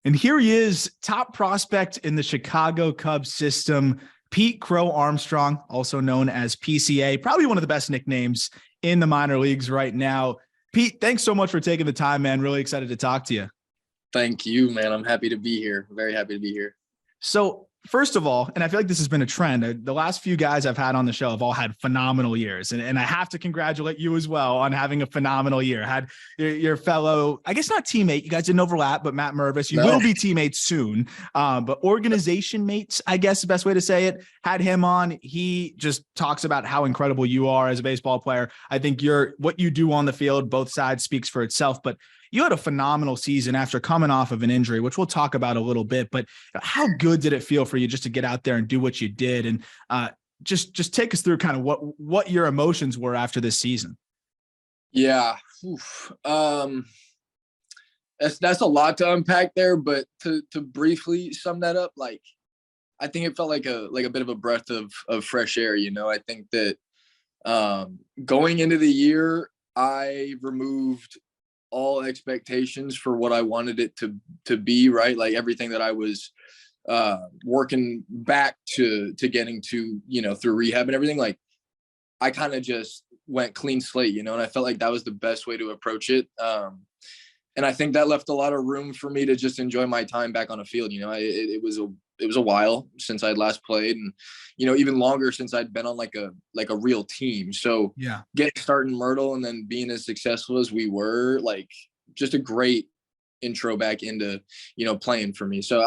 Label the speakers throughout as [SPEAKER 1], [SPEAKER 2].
[SPEAKER 1] And here he is, top prospect in the Chicago Cubs system, Pete Crow-Armstrong, also known as PCA, probably one of the best nicknames in the minor leagues right now. Pete, thanks so much for taking the time, man. Really excited to talk to you.
[SPEAKER 2] Thank you, man. I'm happy to be here. Very happy to be here.
[SPEAKER 1] So first of all, and I feel like this has been a trend, the last few guys I've had on the show have all had phenomenal years. And I have to congratulate you as well on having a phenomenal year. Had your fellow, I guess not teammate, you guys didn't overlap, but Matt Mervis, you will be teammates soon. But organization mates, I guess the best way to say it, had him on. He just talks about how incredible you are as a baseball player. I think what you do on the field, both sides, speaks for itself. But you had a phenomenal season after coming off of an injury, which we'll talk about a little bit, but how good did it feel for you just to get out there and do what you did? And just take us through kind of what your emotions were after this season.
[SPEAKER 2] Yeah. That's a lot to unpack there, but to briefly sum that up, like, I think it felt like a bit of a breath of fresh air. I think that going into the year, I removed all expectations for what I wanted it to be, right? Like everything that I was working back to getting to, through rehab and everything, like I kind of just went clean slate, and I felt like that was the best way to approach it. And I think that left a lot of room for me to just enjoy my time back on a field. It was a while since I'd last played, and even longer since I'd been on like a real team. So yeah, getting started in Myrtle and then being as successful as we were, like, just a great intro back into playing for me. So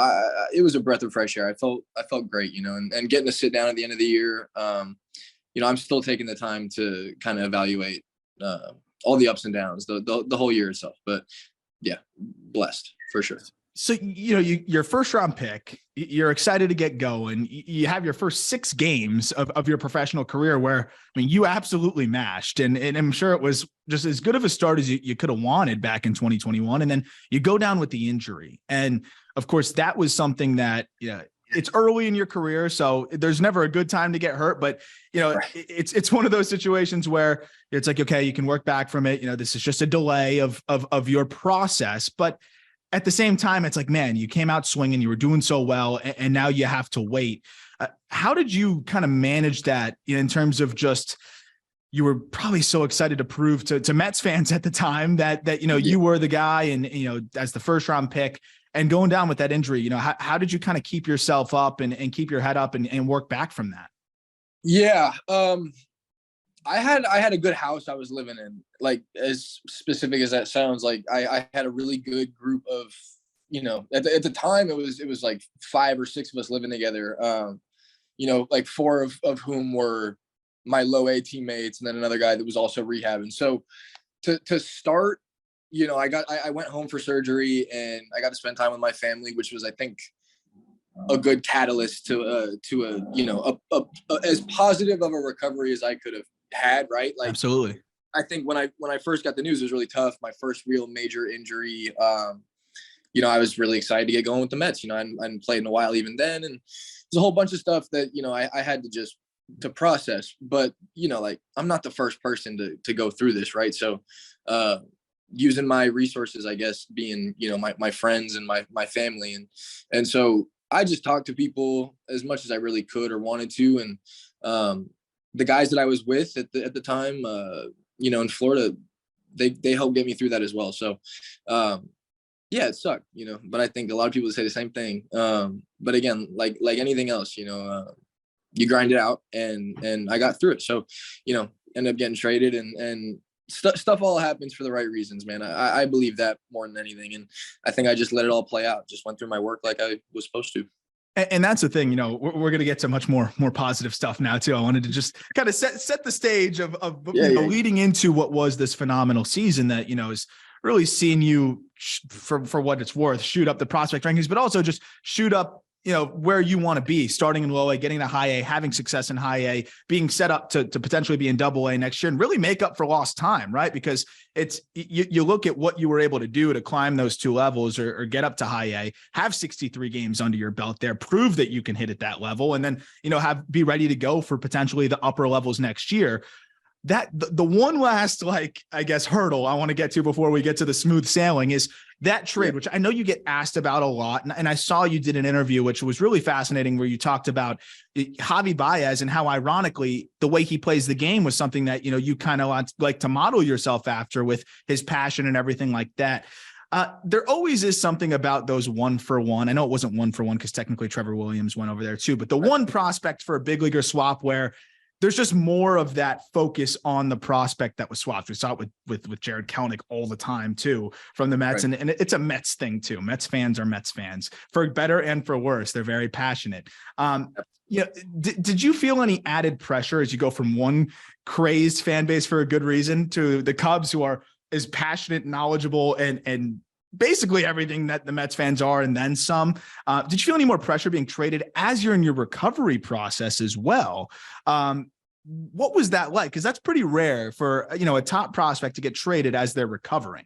[SPEAKER 2] it was a breath of fresh air. I felt great, and getting to sit down at the end of the year. I'm still taking the time to kind of evaluate all the ups and downs, the whole year itself. But yeah, blessed for sure.
[SPEAKER 1] So, your first round pick, you're excited to get going. You have your first 6 games of your professional career where, you absolutely mashed. And I'm sure it was just as good of a start as you could have wanted back in 2021. And then you go down with the injury. And of course, that was something that, it's early in your career, so there's never a good time to get hurt. But, it's one of those situations where it's like, okay, you can work back from it. This is just a delay of your process. But at the same time, it's like, man, you came out swinging, you were doing so well, and now you have to wait. How did you kind of manage that in terms of just, you were probably so excited to prove to Mets fans at the time that you were the guy, and, as the first round pick, and going down with that injury, how did you kind of keep yourself up and keep your head up and work back from that? Yeah.
[SPEAKER 2] I had a good house I was living in, like, as specific as that sounds. Like I had a really good group of, at the time it was like 5 or 6 of us living together. Like 4 of whom were my low A teammates, and then another guy that was also rehabbing. So to start, I went home for surgery and I got to spend time with my family, which was, I think, a good catalyst to as positive of a recovery as I could have had, right? Like,
[SPEAKER 1] absolutely.
[SPEAKER 2] I think when I first got the news, it was really tough. My first real major injury. I was really excited to get going with the Mets. I hadn't played in a while even then, and there's a whole bunch of stuff that I had to process. But like, I'm not the first person to go through this, right? So using my resources, I guess, being my friends and my family, and so I just talked to people as much as I really could or wanted to, and the guys that I was with at the time, in Florida, they helped get me through that as well. So, yeah, it sucked, but I think a lot of people say the same thing. But again, like anything else, you grind it out, and I got through it. So, ended up getting traded, and stuff all happens for the right reasons, man. I believe that more than anything. And I think I just let it all play out. Just went through my work like I was supposed to.
[SPEAKER 1] And that's the thing, we're going to get to much more positive stuff now too. I wanted to just kind of set the stage of leading into what was this phenomenal season that, is really seeing you for what it's worth, shoot up the prospect rankings, but also just shoot up, where you want to be, starting in low A, getting to high A, having success in high A, being set up to potentially be in double A next year, and really make up for lost time, right? Because it's, you look at what you were able to do to climb those 2 levels or get up to high A, have 63 games under your belt there, prove that you can hit at that level, and then, be ready to go for potentially the upper levels next year. that the one last, like, I guess, hurdle I want to get to before we get to the smooth sailing is that trade, which I know you get asked about a lot. And I saw you did an interview, which was really fascinating, where you talked about Javi Baez and how, ironically, the way he plays the game was something that, you kind of like to model yourself after, with his passion and everything like that. There always is something about those 1-for-1. I know it wasn't 1-for-1 because technically Trevor Williams went over there too, but the one prospect for a big leaguer swap where there's just more of that focus on the prospect that was swapped. We saw it with Jared Kelenic all the time too, from the Mets. Right. And it's a Mets thing too. Mets fans are Mets fans, for better and for worse. They're very passionate. Did you feel any added pressure as you go from one crazed fan base for a good reason to the Cubs, who are as passionate, knowledgeable, and basically everything that the Mets fans are, and then some? Did you feel any more pressure being traded as you're in your recovery process as well? What was that like? Because that's pretty rare for, a top prospect to get traded as they're recovering.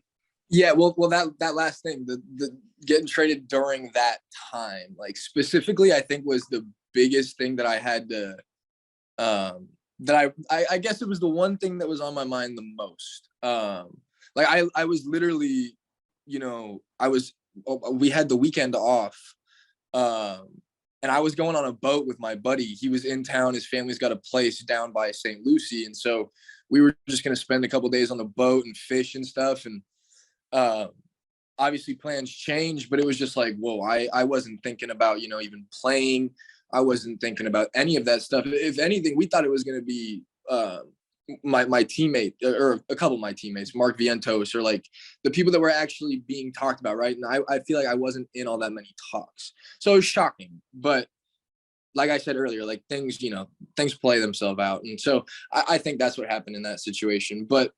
[SPEAKER 2] Yeah, well, that last thing, the getting traded during that time, like, specifically, I think was the biggest thing that I had to, that I guess it was the one thing that was on my mind the most. Like, I was literally, we had the weekend off, and I was going on a boat with my buddy. He was in town. His family's got a place down by St. Lucie. And so we were just going to spend a couple days on the boat and fish and stuff. And obviously plans changed, but it was just like, whoa, I wasn't thinking about, even playing. I wasn't thinking about any of that stuff. If anything, we thought it was going to be my teammate, or a couple of my teammates, Mark Vientos, or like the people that were actually being talked about, right? And I feel like I wasn't in all that many talks. So it was shocking. But like I said earlier, like, things play themselves out. And so I think that's what happened in that situation. But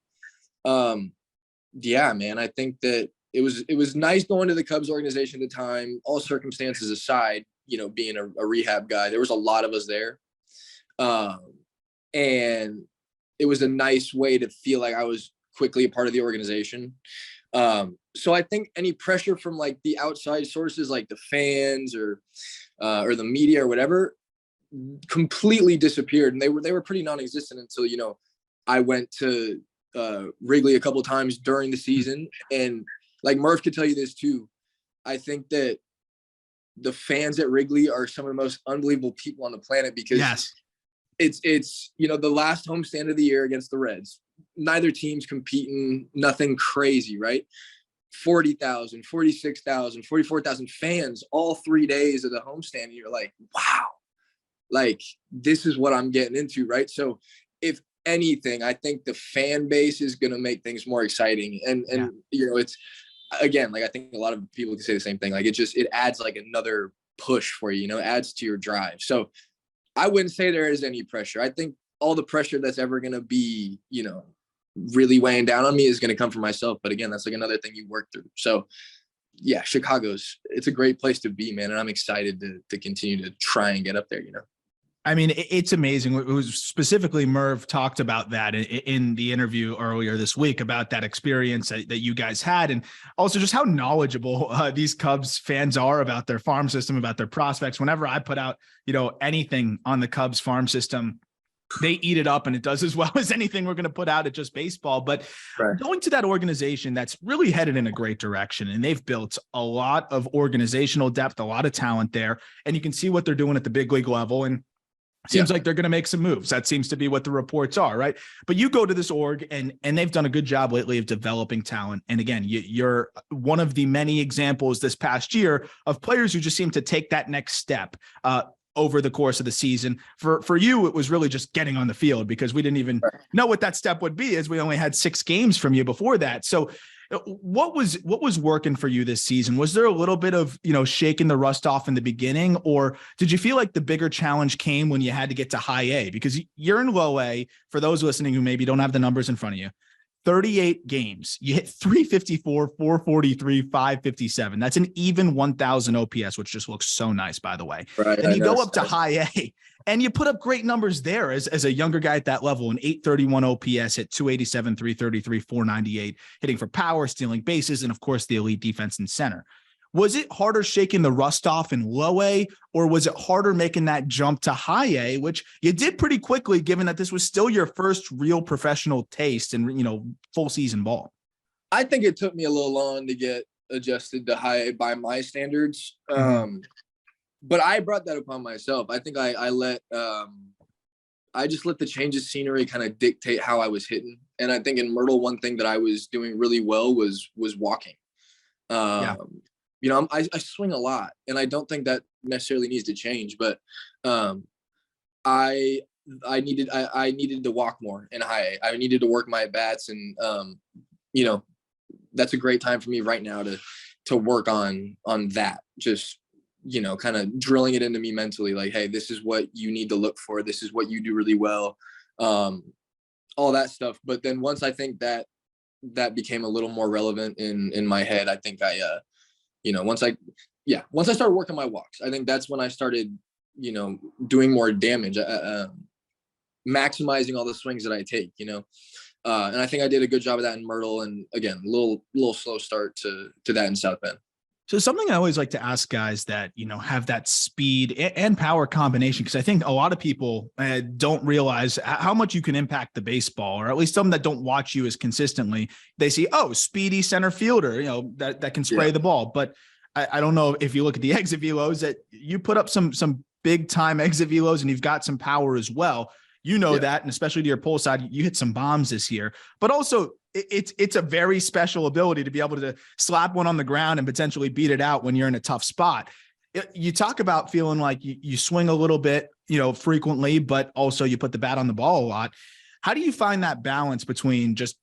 [SPEAKER 2] yeah, man, I think that it was nice going to the Cubs organization at the time, all circumstances aside, being a rehab guy. There was a lot of us there. And it was a nice way to feel like I was quickly a part of the organization. So I think any pressure from, like, the outside sources, like the fans or the media or whatever, completely disappeared. And they were pretty non-existent until, I went to Wrigley a couple of times during the season. And like Murph could tell you this too, I think that the fans at Wrigley are some of the most unbelievable people on the planet, because
[SPEAKER 1] yes.
[SPEAKER 2] It's the last homestand of the year against the Reds. Neither team's competing, nothing crazy, right? 40,000, 46,000, 44,000 fans all 3 days of the homestand. And you're like, wow, like, this is what I'm getting into, right? So if anything, I think the fan base is going to make things more exciting. And it's, again, like, I think a lot of people can say the same thing. Like, it adds like another push for you, adds to your drive. So I wouldn't say there is any pressure. I think all the pressure that's ever going to be, really weighing down on me is going to come from myself. But again, that's like another thing you work through. So yeah, it's a great place to be, man. And I'm excited to continue to try and get up there,
[SPEAKER 1] I mean, it's amazing. It was specifically Merv talked about that in the interview earlier this week, about that experience that you guys had, and also just how knowledgeable these Cubs fans are about their farm system, about their prospects. Whenever I put out, anything on the Cubs farm system, they eat it up, and it does as well as anything we're going to put out at Just Baseball. But going to that organization that's really headed in a great direction, and they've built a lot of organizational depth, a lot of talent there, and you can see what they're doing at the big league level. And seems like they're going to make some moves. That seems to be what the reports are, right? But you go to this org, and they've done a good job lately of developing talent. And again, you're one of the many examples this past year of players who just seem to take that next step over the course of the season. For you, it was really just getting on the field, because we didn't even know what that step would be, as we only had 6 games from you before that. So what was working for you this season? Was there a little bit of, shaking the rust off in the beginning, or did you feel like the bigger challenge came when you had to get to high A? Because you're in low A, for those listening who maybe don't have the numbers in front of you. 38 games, you hit 354, 443, 557. That's an even 1,000 OPS, which just looks so nice, by the way. Right, and you go up to high A, and you put up great numbers there as a younger guy at that level. An 831 OPS at 287, 333, 498, hitting for power, stealing bases, and of course the elite defense in center. Was it harder shaking the rust off in low A, or was it harder making that jump to high A, which you did pretty quickly, given that this was still your first real professional taste and, full season ball?
[SPEAKER 2] I think it took me a little long to get adjusted to high A by my standards. But I brought that upon myself. I think I just let the change of scenery kind of dictate how I was hitting. And I think in Myrtle, one thing that I was doing really well was walking.
[SPEAKER 1] Yeah.
[SPEAKER 2] I swing a lot, and I don't think that necessarily needs to change, but I needed to walk more in high A. I needed to work my bats, and that's a great time for me right now to work on that. Just kind of drilling it into me mentally, like, hey, this is what you need to look for. This is what you do really well. All that stuff. But then once I think that became a little more relevant in my head, I think once I started working my walks, I think that's when I started, doing more damage, maximizing all the swings that I take, and I think I did a good job of that in Myrtle. And again, a little slow start to that in South Bend.
[SPEAKER 1] So something I always like to ask guys that, have that speed and power combination, because I think a lot of people don't realize how much you can impact the baseball, or at least some that don't watch you as consistently. They see, oh, speedy center fielder, that can spray the ball. But I don't know if you look at the exit velos that you put up some big time exit velos, and you've got some power as well. That, and especially to your pull side, you hit some bombs this year, but also it's a very special ability to be able to slap one on the ground and potentially beat it out when you're in a tough spot. You talk about feeling like you swing a little bit, frequently, but also you put the bat on the ball a lot. How do you find that balance between just,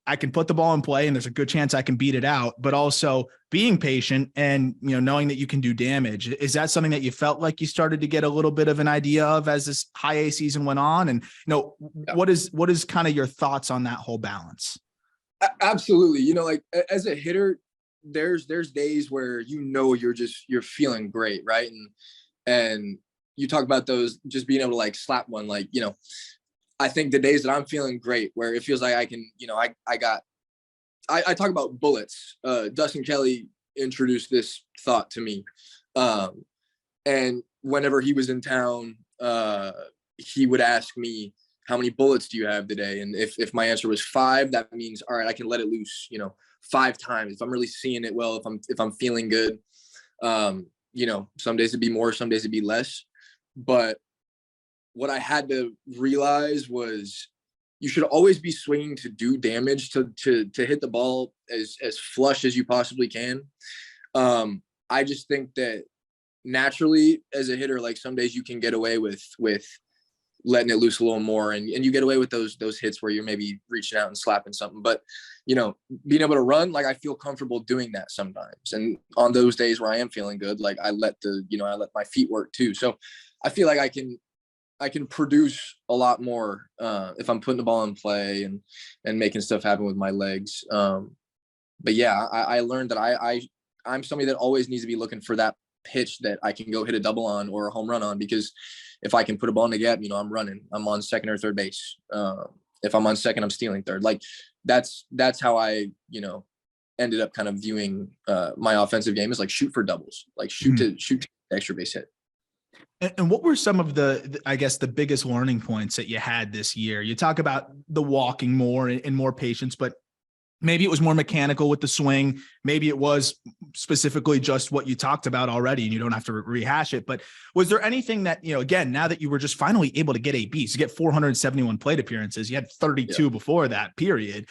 [SPEAKER 1] I can put the ball in play and there's a good chance I can beat it out, but also being patient and, knowing that you can do damage? Is that something that you felt like you started to get a little bit of an idea of as this high A season went on? And, what is kind of your thoughts on that whole balance?
[SPEAKER 2] Absolutely. Like as a hitter, there's days where, you're feeling great. Right. And you talk about those, just being able to like slap one, like, I think the days that I'm feeling great, where it feels like I can, I talk about bullets. Dustin Kelly introduced this thought to me. And whenever he was in town, he would ask me, how many bullets do you have today? And if my answer was 5, that means, all right, I can let it loose, 5 times. If I'm really seeing it well, if I'm feeling good, some days it'd be more, some days it'd be less. But what I had to realize was you should always be swinging to do damage, to hit the ball as flush as you possibly can. I just think that naturally as a hitter, like some days you can get away with letting it loose a little more, and you get away with those hits where you're maybe reaching out and slapping something. But being able to run, like I feel comfortable doing that sometimes. And on those days where I am feeling good, like I let my feet work too. So I feel like I can produce a lot more if I'm putting the ball in play and making stuff happen with my legs. But yeah, I learned that I'm somebody that always needs to be looking for that pitch that I can go hit a double on or a home run on, because if I can put a ball in the gap, I'm running, I'm on second or third base. If I'm on second, I'm stealing third. Like that's how I, ended up kind of viewing my offensive game is like shoot for doubles, like shoot to extra base hit.
[SPEAKER 1] And what were some of I guess, the biggest learning points that you had this year? You talk about the walking more and more patience, but maybe it was more mechanical with the swing. Maybe it was specifically just what you talked about already, and you don't have to rehash it. But was there anything that, again, now that you were just finally able to get ABs, you get 471 plate appearances, you had 32 before that period.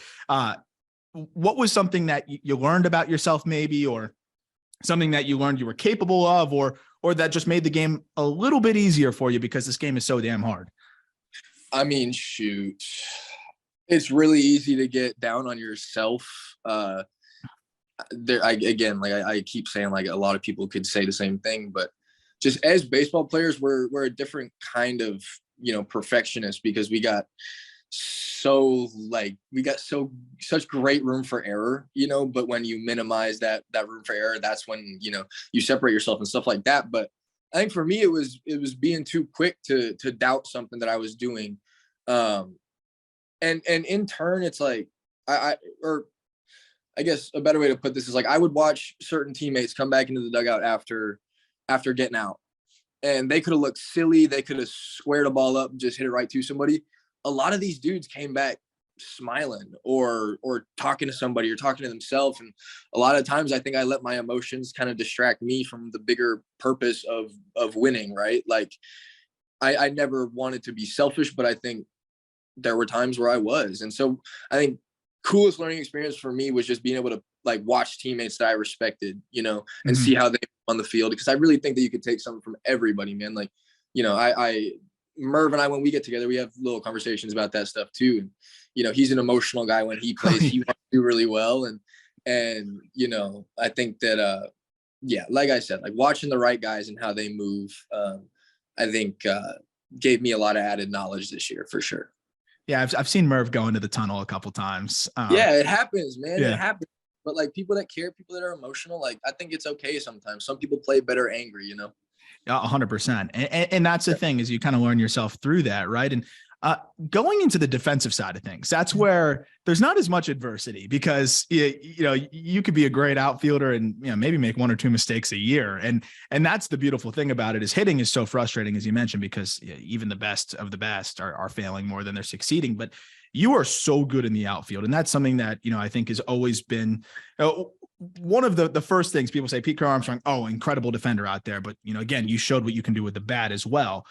[SPEAKER 1] What was something that you learned about yourself, maybe, or something that you learned you were capable of, or that just made the game a little bit easier for you because this game is so damn hard?
[SPEAKER 2] I mean, shoot. It's really easy to get down on yourself. I keep saying, like, a lot of people could say the same thing, but just as baseball players, we're a different kind of, perfectionist, because we got such great room for error, but when you minimize that room for error, that's when, you separate yourself and stuff like that. But I think for me, it was being too quick to doubt something that I was doing. And in turn, it's like, I guess a better way to put this is like I would watch certain teammates come back into the dugout after getting out, and they could have looked silly. They could have squared a ball up, and just hit it right to somebody. A lot of these dudes came back smiling or talking to somebody or talking to themselves. And a lot of times I think I let my emotions kind of distract me from the bigger purpose of winning, right? Like I never wanted to be selfish, but I think there were times where I was. And so I think coolest learning experience for me was just being able to like watch teammates that I respected, you know, and see how they on the field. Because I really think that you could take something from everybody, man. Like, you know, I Merv and I, when we get together, we have little conversations about that stuff too. And, you know, he's an emotional guy when he plays, he wants to do really well. And, you know, I think that, yeah, like I said, like watching the right guys and how they move, I think, gave me a lot of added knowledge this year for sure.
[SPEAKER 1] Yeah. I've seen Merv go into the tunnel a couple times.
[SPEAKER 2] Yeah, it happens, man.
[SPEAKER 1] Yeah.
[SPEAKER 2] It happens. But like people that care, people that are emotional, like I think it's okay sometimes. Some people play better angry, you know?
[SPEAKER 1] 100%. And that's the thing, is you kind of learn yourself through that. Right. And going into the defensive side of things, that's where there's not as much adversity, because you know, you could be a great outfielder and, you know, maybe make one or two mistakes a year. And that's the beautiful thing about it, is hitting is so frustrating, as you mentioned, because even the best of the best are failing more than they're succeeding. But you are so good in the outfield. And that's something that, you know, I think has always been one of the first things people say. Pete Crow-Armstrong, oh, incredible defender out there. But, you know, again, you showed what you can do with the bat as well.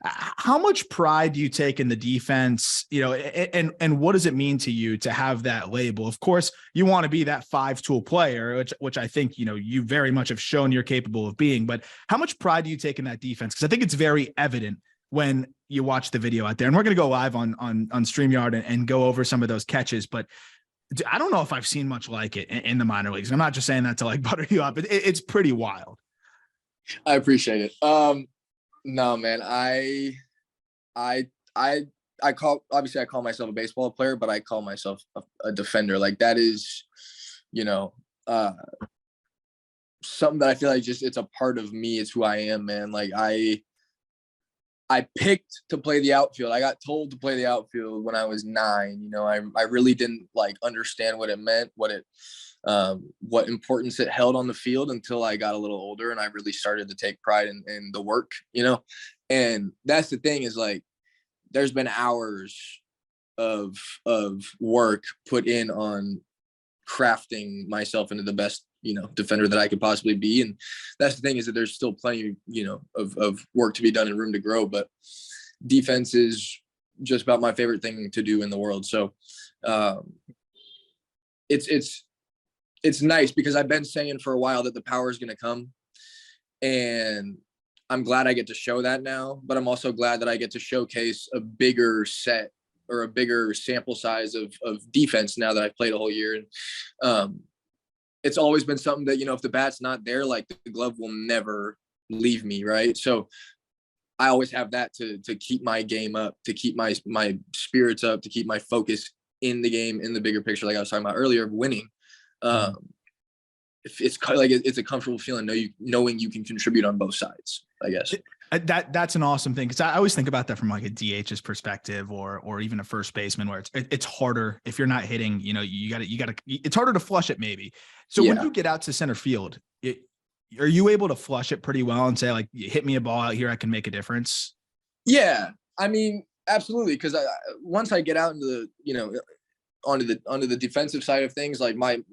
[SPEAKER 1] How much pride do you take in the defense, you know, and what does it mean to you to have that label? Of course, you want to be that 5-tool player, which I think, you know, you very much have shown you're capable of being. But how much pride do you take in that defense? Because I think it's very evident when you watch the video out there. And we're going to go live on StreamYard and go over some of those catches. But I don't know if I've seen much like it in the minor leagues. I'm not just saying that to like butter you up, but it's pretty wild.
[SPEAKER 2] I appreciate it. No, man, I call myself a baseball player, but I call myself a defender. Like that is, you know, something that I feel like just, it's a part of me. It's who I am, man. Like I picked to play the outfield. I got told to play the outfield when I was 9. You know, I really didn't like understand what it meant, what importance it held on the field until I got a little older and I really started to take pride in the work, you know? And that's the thing, is like, there's been hours of work put in on crafting myself into the best, you know, defender that I could possibly be. And that's the thing, is that there's still plenty, you know, of work to be done and room to grow, but defense is just about my favorite thing to do in the world. So, it's nice, because I've been saying for a while that the power is going to come, and I'm glad I get to show that now, but I'm also glad that I get to showcase a bigger set or a bigger sample size of defense now that I've played a whole year. And it's always been something that, you know, if the bat's not there, like the glove will never leave me. Right. So I always have that to keep my game up, to keep my spirits up, to keep my focus in the game, in the bigger picture, like I was talking about earlier, of winning. It's like, it's a comfortable feeling knowing you can contribute on both sides, I guess.
[SPEAKER 1] That's an awesome thing, because I always think about that from like a DH's perspective, or even a first baseman, where it's harder if you're not hitting. You know, you got to. It's harder to flush it, maybe. So when you get out to center field, are you able to flush it pretty well and say, like, hit me a ball out here, I can make a difference?
[SPEAKER 2] Yeah, I mean, absolutely. Because once I get out into the, you know, onto the defensive side of things, like my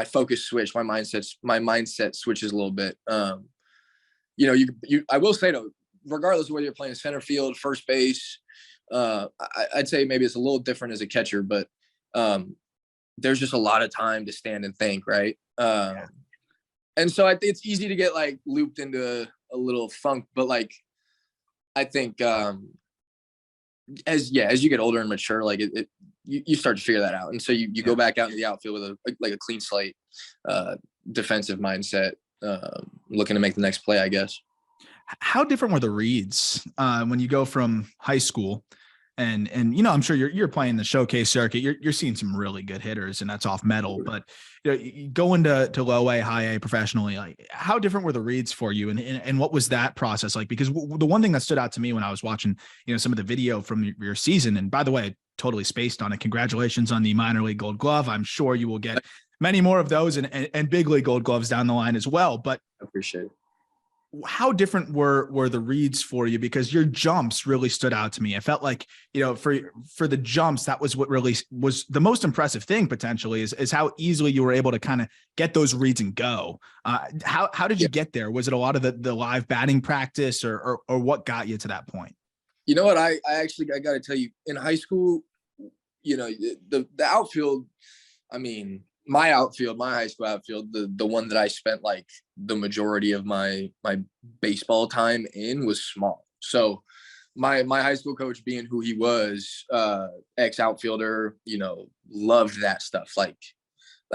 [SPEAKER 2] focus switch, my mindset switches a little bit. You know, I will say though, regardless of whether you're playing center field, first base, I'd say maybe it's a little different as a catcher, but there's just a lot of time to stand and think, right? And so I think it's easy to get like looped into a little funk, but like I think as you get older and mature, like you start to figure that out, and so you go back out into the outfield with a clean slate, defensive mindset, looking to make the next play, I guess.
[SPEAKER 1] How different were the reads when you go from high school and you know, I'm sure you're playing the showcase circuit, you're seeing some really good hitters, and that's off metal, but you know, you go into low A, high A professionally, like how different were the reads for you, and what was that process like? Because the one thing that stood out to me when I was watching, you know, some of the video from your season, and by the way, totally spaced on it, congratulations on the minor league gold glove. I'm sure you will get many more of those and big league Gold Gloves down the line as well. But
[SPEAKER 2] I appreciate it.
[SPEAKER 1] how different were the reads for you? Because your jumps really stood out to me. I felt like, for the jumps, that was what really was the most impressive thing potentially is how easily you were able to kind of get those reads and go. How did you get there? Was it a lot of the live batting practice or what got you to that point?
[SPEAKER 2] You know what? I got to tell you, in high school, the outfield, I mean, my high school outfield, the one that I spent like the majority of my baseball time in was small. So my high school coach, being who he was, ex outfielder, loved that stuff. Like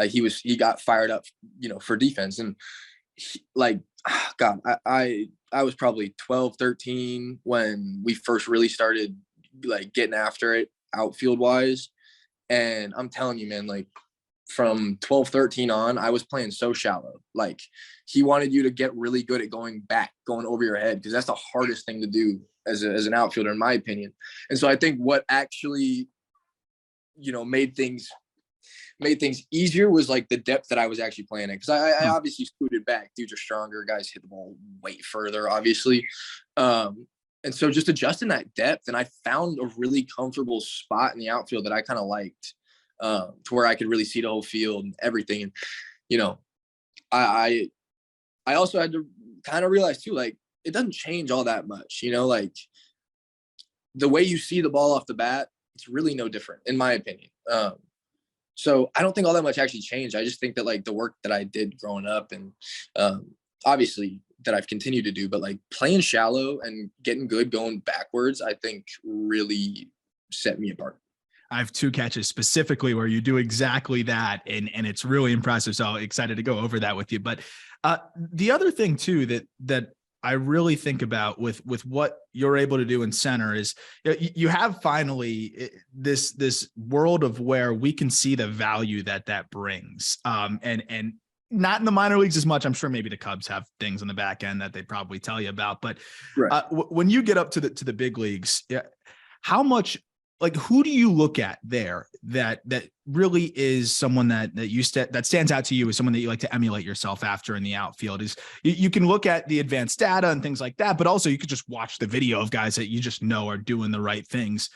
[SPEAKER 2] he got fired up, for defense. And God, I was probably 12, 13 when we first really started like getting after it outfield wise. And I'm telling you, man, like, from 12, 13 on, I was playing so shallow. Like, he wanted you to get really good at going over your head, because that's the hardest thing to do as an outfielder, in my opinion. And so I think what actually, made things easier was like the depth that I was actually playing in. Because I obviously scooted back. Dudes are stronger. Guys hit the ball way further, obviously. And so just adjusting that depth, and I found a really comfortable spot in the outfield that I kind of liked. To where I could really see the whole field and everything. And, I also had to kind of realize too, like, it doesn't change all that much, like the way you see the ball off the bat, it's really no different in my opinion. So I don't think all that much actually changed. I just think that like the work that I did growing up and, obviously that I've continued to do, but like playing shallow and getting good going backwards, I think really set me apart.
[SPEAKER 1] I have two catches specifically where you do exactly that. And it's really impressive. So excited to go over that with you. But the other thing too, that I really think about with what you're able to do in center is you have finally this world of where we can see the value that brings. And not in the minor leagues as much. I'm sure maybe the Cubs have things on the back end that they probably tell you about, but right. When you get up to the big leagues, how much, like, who do you look at there that really is someone that stands out to you as someone that you like to emulate yourself after in the outfield? Is you can look at the advanced data and things like that, but also you could just watch the video of guys that you just know are doing the right things.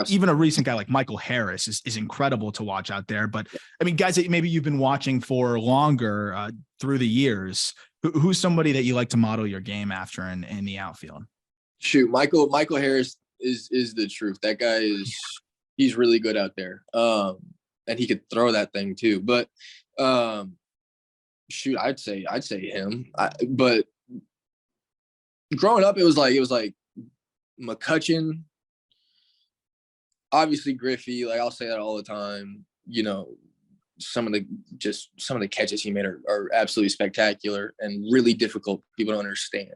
[SPEAKER 1] Even a recent guy like Michael Harris is incredible to watch out there. But I mean, guys that maybe you've been watching for longer through the years, who's somebody that you like to model your game after in the outfield?
[SPEAKER 2] Shoot, Michael Harris is the truth. That guy he's really good out there. And he could throw that thing too. But shoot, I'd say him. But growing up, it was like McCutchen, obviously Griffey. Like, I'll say that all the time. Some of the catches he made are absolutely spectacular and really difficult. People don't understand.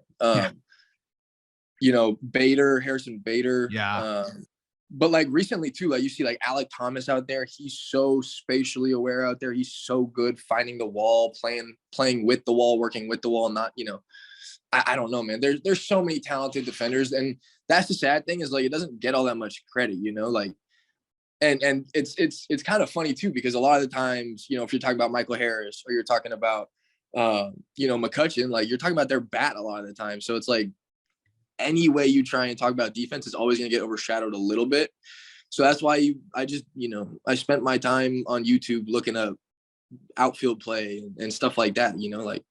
[SPEAKER 2] Harrison Bader. Yeah. But like recently too, like you see like Alec Thomas out there. He's so spatially aware out there. He's so good finding the wall, playing with the wall, working with the wall. Not, I don't know, man. There's so many talented defenders, and that's the sad thing is like it doesn't get all that much credit, like. And it's kind of funny too, because a lot of the times, if you're talking about Michael Harris or you're talking about McCutchen, like you're talking about their bat a lot of the time. So it's like, any way you try and talk about defense is always going to get overshadowed a little bit. So that's why I spent my time on YouTube looking up outfield play and stuff like that, like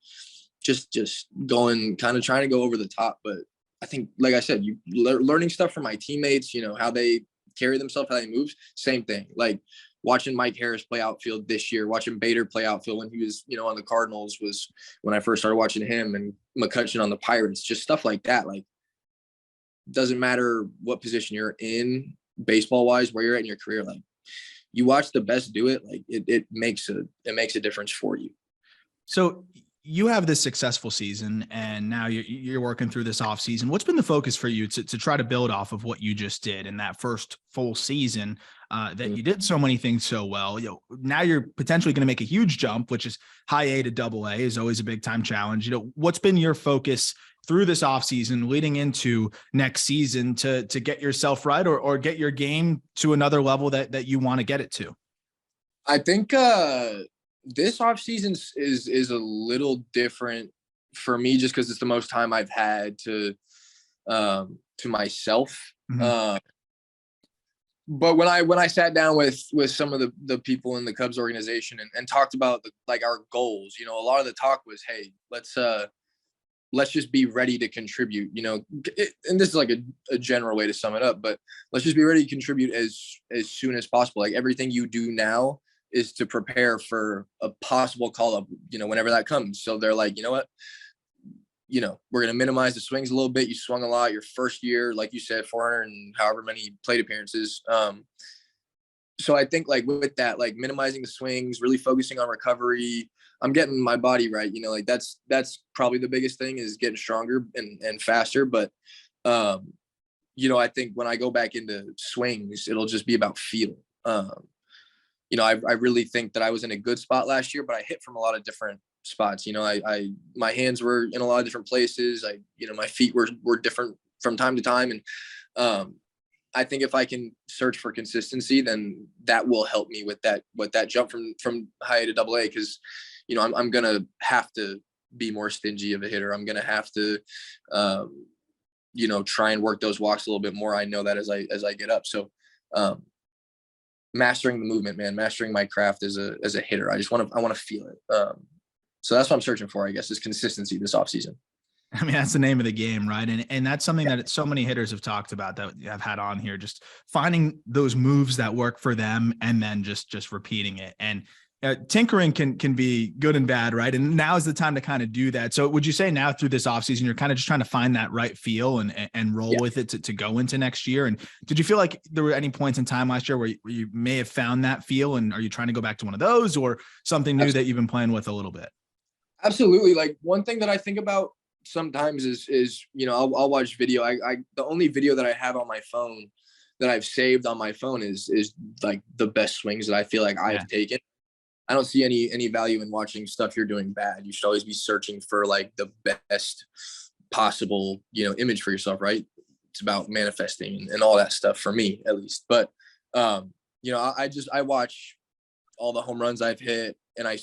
[SPEAKER 2] just going, kind of trying to go over the top. But I think, like I said, you learning stuff from my teammates, how they carry themselves, how they move, same thing. Like watching Mike Harris play outfield this year, watching Bader play outfield when he was, on the Cardinals was when I first started watching him, and McCutchen on the Pirates, just stuff like that. Like, doesn't matter what position you're in baseball wise, where you're at in your career, like you watch the best do it, like it makes a difference for you.
[SPEAKER 1] So you have this successful season and now you're working through this off season. What's been the focus for you to try to build off of what you just did in that first full season that you did so many things so well? Now you're potentially going to make a huge jump, which is high A to double A is always a big time challenge. What's been your focus through this offseason leading into next season to get yourself right or get your game to another level that you want to get it to?
[SPEAKER 2] I think This offseason is a little different for me just because it's the most time I've had to myself.
[SPEAKER 1] Mm-hmm.
[SPEAKER 2] But when I sat down with some of the people in the Cubs organization and talked about like our goals, a lot of the talk was, hey, let's just be ready to contribute, and this is like a general way to sum it up, but let's just be ready to contribute as soon as possible. Like everything you do now is to prepare for a possible call up, whenever that comes. So they're like, you know what, we're going to minimize the swings a little bit. You swung a lot your first year, like you said, 400 and however many plate appearances. So I think like with that, like minimizing the swings, really focusing on recovery, I'm getting my body right. Like that's probably the biggest thing is getting stronger and faster. But, I think when I go back into swings, it'll just be about feel. I really think that I was in a good spot last year, but I hit from a lot of different spots. My hands were in a lot of different places. My feet were different from time to time. And, I think if I can search for consistency, then that will help me with that jump from high to double A. Cause I'm going to have to be more stingy of a hitter. I'm going to have to, try and work those walks a little bit more. I know that as I get up. So, mastering the movement, man, mastering my craft as a hitter. I want to feel it. So that's what I'm searching for, I guess, is consistency this offseason.
[SPEAKER 1] I mean, that's the name of the game, right? And that's something that so many hitters have talked about that I've had on here, just finding those moves that work for them and then just repeating it. And tinkering can be good and bad, right? And now is the time to kind of do that. So would you say now through this offseason, you're kind of just trying to find that right feel and roll with it to go into next year? And did you feel like there were any points in time last year where you may have found that feel? And are you trying to go back to one of those or something new that you've been playing with a little bit?
[SPEAKER 2] Absolutely. Like one thing that I think about sometimes is I'll watch video. The only video that I have on my phone that I've saved on my phone is like the best swings that I feel like I've taken. I don't see any value in watching stuff you're doing bad. You should always be searching for like the best possible, image for yourself, right? It's about manifesting and all that stuff for me at least. But I watch all the home runs I've hit and I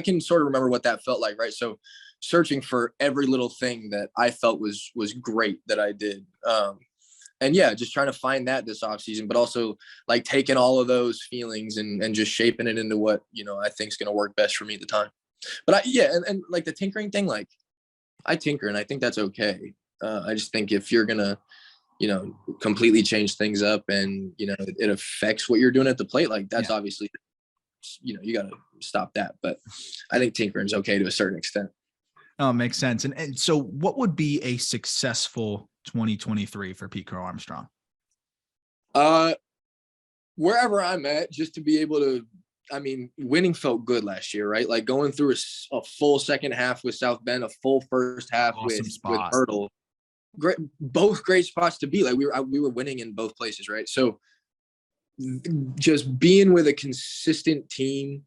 [SPEAKER 2] can sort of remember what that felt like, right? So searching for every little thing that I felt was great that I did. And yeah, just trying to find that this offseason, but also like taking all of those feelings and just shaping it into what, I think is going to work best for me at the time. But and like the tinkering thing, like I tinker and I think that's okay. I just think if you're going to, completely change things up and, it affects what you're doing at the plate, like that's obviously, you got to stop that. But I think tinkering is okay to a certain extent.
[SPEAKER 1] Oh, makes sense. And so what would be a successful 2023 for Pete Crow-Armstrong?
[SPEAKER 2] Wherever I'm at, just to be able to, winning felt good last year, right? Like going through a full second half with South Bend, a full first half with Hurdle. Great, both great spots to be. Like we were winning in both places, right? So just being with a consistent team,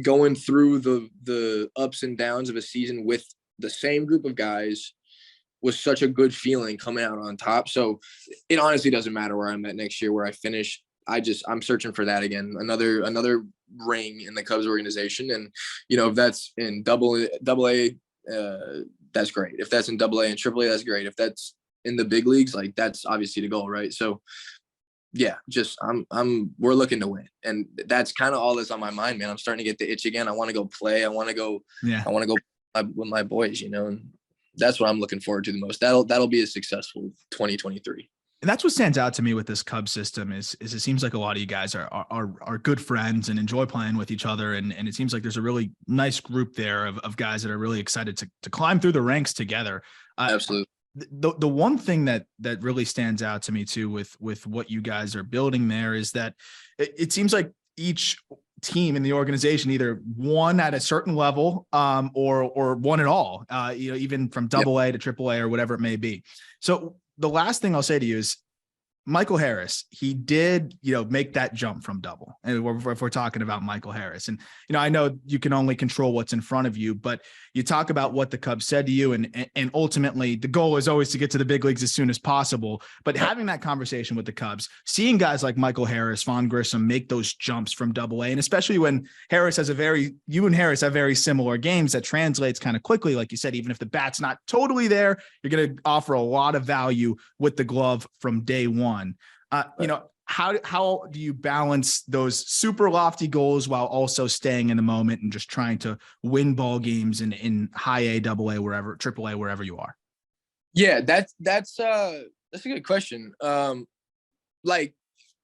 [SPEAKER 2] going through the ups and downs of a season with the same group of guys was such a good feeling coming out on top. So it honestly doesn't matter where I'm at next year, where I finish. I'm searching for that again, another ring in the Cubs organization. And, if that's in double A, that's great. If that's in double A and triple A, that's great. If that's in the big leagues, like that's obviously the goal, right? So yeah, just we're looking to win. And that's kind of all that's on my mind, man. I'm starting to get the itch again. I want to go play. I want to go with my boys, and that's what I'm looking forward to the most. That'll be a successful 2023.
[SPEAKER 1] And that's what stands out to me with this Cubs system is it seems like a lot of you guys are good friends and enjoy playing with each other. And it seems like there's a really nice group there of guys that are really excited to climb through the ranks together.
[SPEAKER 2] Absolutely.
[SPEAKER 1] The one thing that really stands out to me too with what you guys are building there is that it seems like each team in the organization either won at a certain level or won it all, even from double A to triple A or whatever it may be. So the last thing I'll say to you is Michael Harris, he did, make that jump from double. And if we're talking about Michael Harris, and, I know you can only control what's in front of you, but you talk about what the Cubs said to you. And ultimately the goal is always to get to the big leagues as soon as possible. But having that conversation with the Cubs, seeing guys like Michael Harris, Vaughn Grissom make those jumps from double A, and especially when Harris has you and Harris have very similar games, that translates kind of quickly. Like you said, even if the bat's not totally there, you're going to offer a lot of value with the glove from day one. How do you balance those super lofty goals while also staying in the moment and just trying to win ball games in high A, double A, wherever, triple A, wherever you are?
[SPEAKER 2] Yeah, that's a good question. Like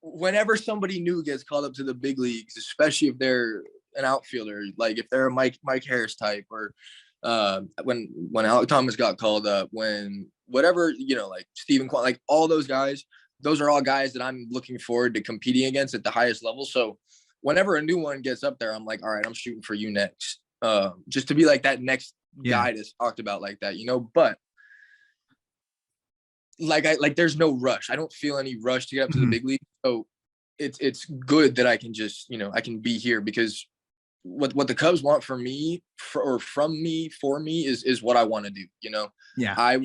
[SPEAKER 2] whenever somebody new gets called up to the big leagues, especially if they're an outfielder, like if they're a Mike Harris type, or when Alec Thomas got called up, when whatever, like Stephen Kwan, like all those guys, those are all guys that I'm looking forward to competing against at the highest level. So whenever a new one gets up there, I'm like, all right, I'm shooting for you next. Just to be like that next guy that's talked about like that, but there's no rush. I don't feel any rush to get up to the big league. So it's good that I can just, I can be here, because what the Cubs want from me is what I want to do.
[SPEAKER 1] Yeah.
[SPEAKER 2] I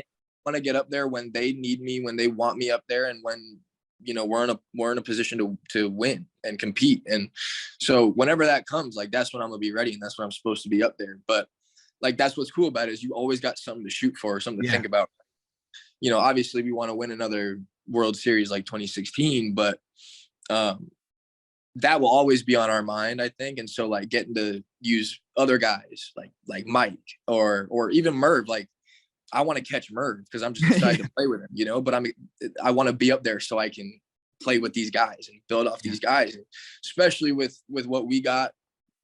[SPEAKER 2] want to get up there when they need me, when they want me up there, and when we're in a position to win and compete. And so whenever that comes, like that's when I'm gonna be ready, and that's when I'm supposed to be up there. But like that's what's cool about it, is you always got something to shoot for, something to think about. Obviously we want to win another World Series like 2016, but that will always be on our mind, I think. And so like getting to use other guys like Mike or even Merv, like I want to catch Merv because I'm just excited to play with him, but I want to be up there so I can play with these guys and build off these guys, and especially with what we got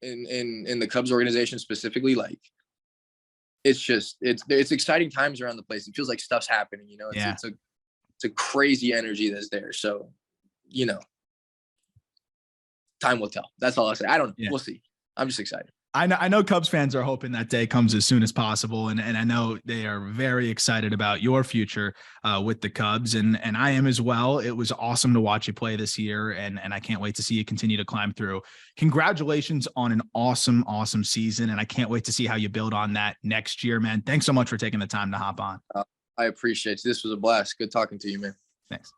[SPEAKER 2] in the Cubs organization specifically. Like it's exciting times around the place. It feels like stuff's happening, it's a crazy energy that's there. So, time will tell. That's all I say. I don't know. Yeah. We'll see. I'm just excited.
[SPEAKER 1] I know Cubs fans are hoping that day comes as soon as possible. And I know they are very excited about your future with the Cubs. And I am as well. It was awesome to watch you play this year. And I can't wait to see you continue to climb through. Congratulations on an awesome, awesome season. And I can't wait to see how you build on that next year, man. Thanks so much for taking the time to hop on.
[SPEAKER 2] I appreciate you. This was a blast. Good talking to you, man.
[SPEAKER 1] Thanks.